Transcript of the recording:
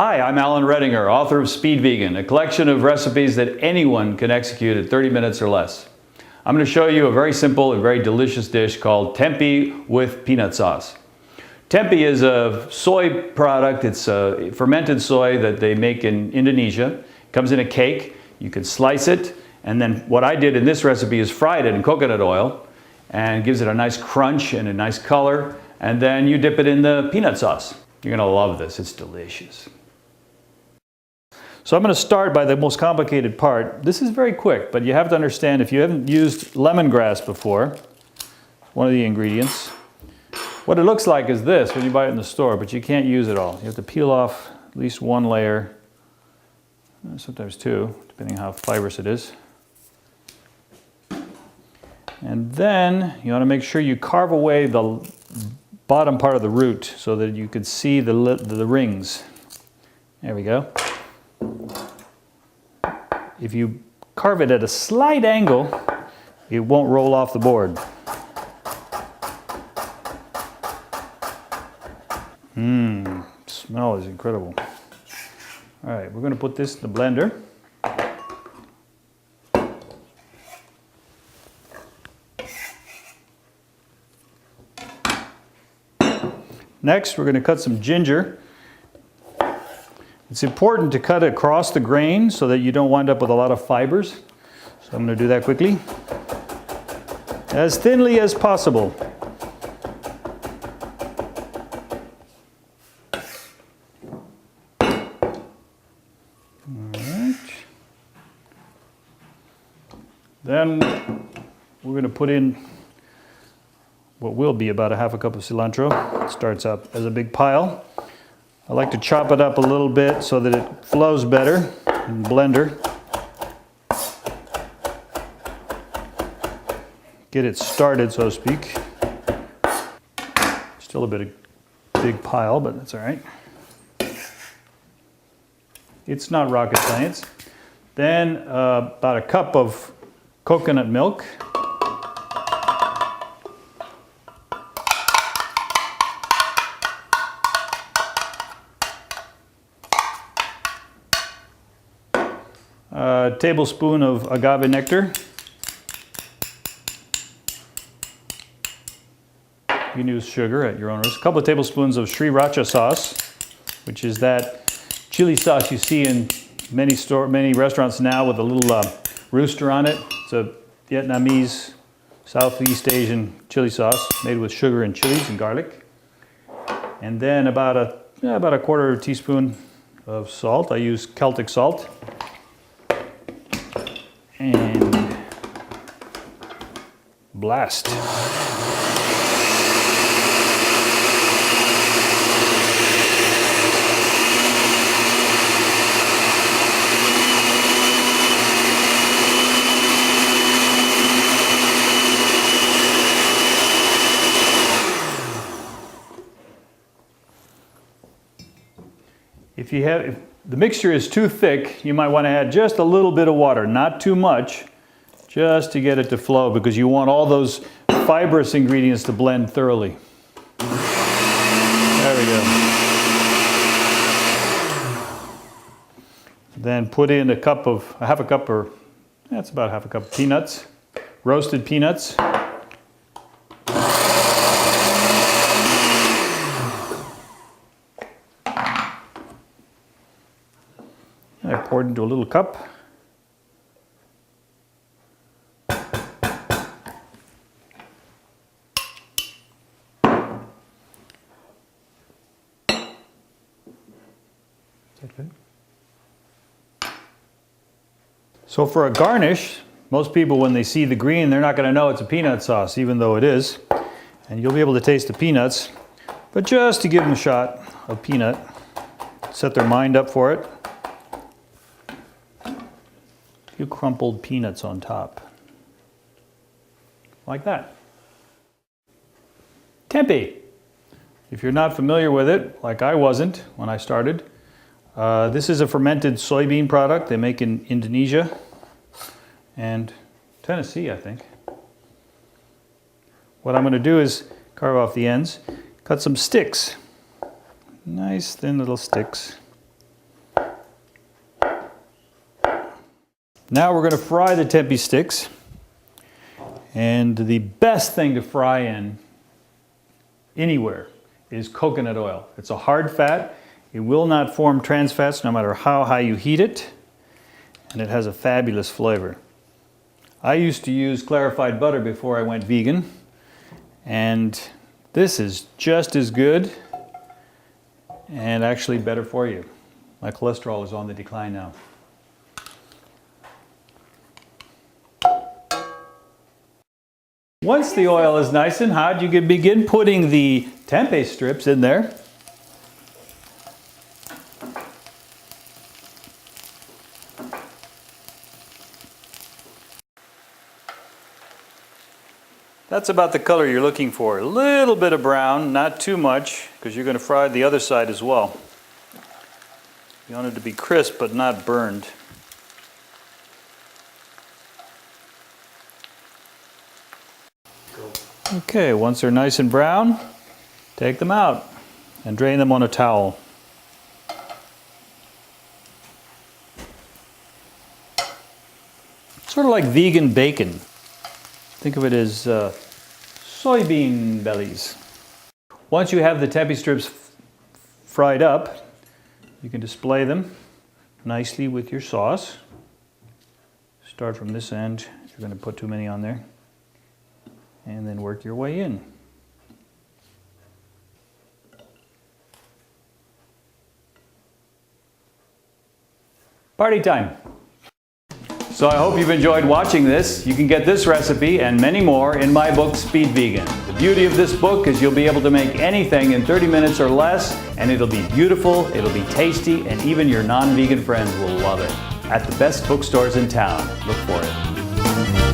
Hi, I'm Alan Redinger, author of Speed Vegan, a collection of recipes that anyone can execute in 30 minutes or less. I'm going to show you a very simple and very delicious dish called tempeh with peanut sauce. Tempeh is a soy product. It's a fermented soy that they make in Indonesia. It comes in a cake. You can slice it, and then what I did in this recipe is fried it in coconut oil and gives it a nice crunch and a nice color, and then you dip it in the peanut sauce. You're going to love this. It's delicious. So I'm going to start by the most complicated part. This is very quick, but you have to understand if you haven't used lemongrass before, one of the ingredients, what it looks like is this when you buy it in the store, but you can't use it all. You have to peel off at least one layer, sometimes two, depending on how fibrous it is. And then you want to make sure you carve away the bottom part of the root so that you can see the rings. There we go. If you carve it at a slight angle, it won't roll off the board. Smell is incredible. All right, we're going to put this in the blender. Next, we're going to cut some ginger. It's important to cut across the grain so that you don't wind up with a lot of fibers. So I'm going to do that quickly. As thinly as possible. All right. Then we're going to put in what will be about a half a cup of cilantro. It starts up as a big pile. I like to chop it up a little bit so that it flows better in the blender. Get it started, so to speak. Still a bit of big pile, but that's all right. It's not rocket science. Then about a cup of coconut milk. A tablespoon of agave nectar. You can use sugar at your own risk. A couple of tablespoons of sriracha sauce, which is that chili sauce you see in many restaurants now with a little rooster on it. It's a Vietnamese, Southeast Asian chili sauce made with sugar and chilies and garlic. And then about a quarter teaspoon of salt. I use Celtic salt. And blast. If the mixture is too thick, you might want to add just a little bit of water, not too much, just to get it to flow, because you want all those fibrous ingredients to blend thoroughly. There we go. Then put in that's about half a cup of peanuts, roasted peanuts. I poured into a little cup. Is that good? So for a garnish, most people when they see the green, they're not going to know it's a peanut sauce, even though it is. And you'll be able to taste the peanuts. But just to give them a shot of peanut, set their mind up for it. Few crumpled peanuts on top. Like that. Tempeh. If you're not familiar with it, like I wasn't when I started, this is a fermented soybean product they make in Indonesia and Tennessee, I think. What I'm going to do is carve off the ends, cut some sticks. Nice thin little sticks. Now we're going to fry the tempeh sticks. And the best thing to fry in anywhere is coconut oil. It's a hard fat. It will not form trans fats no matter how high you heat it. And it has a fabulous flavor. I used to use clarified butter before I went vegan. And this is just as good and actually better for you. My cholesterol is on the decline now. Once the oil is nice and hot, you can begin putting the tempeh strips in there. That's about the color you're looking for. A little bit of brown, not too much, because you're going to fry the other side as well. You want it to be crisp but not burned. Okay, once they're nice and brown, take them out and drain them on a towel. Sort of like vegan bacon. Think of it as soybean bellies. Once you have the tempeh strips fried up, you can display them nicely with your sauce. Start from this end. You're going to put too many on there. And then work your way in. Party time! So I hope you've enjoyed watching this. You can get this recipe and many more in my book, Speed Vegan. The beauty of this book is you'll be able to make anything in 30 minutes or less, and it'll be beautiful, it'll be tasty, and even your non-vegan friends will love it. At the best bookstores in town. Look for it.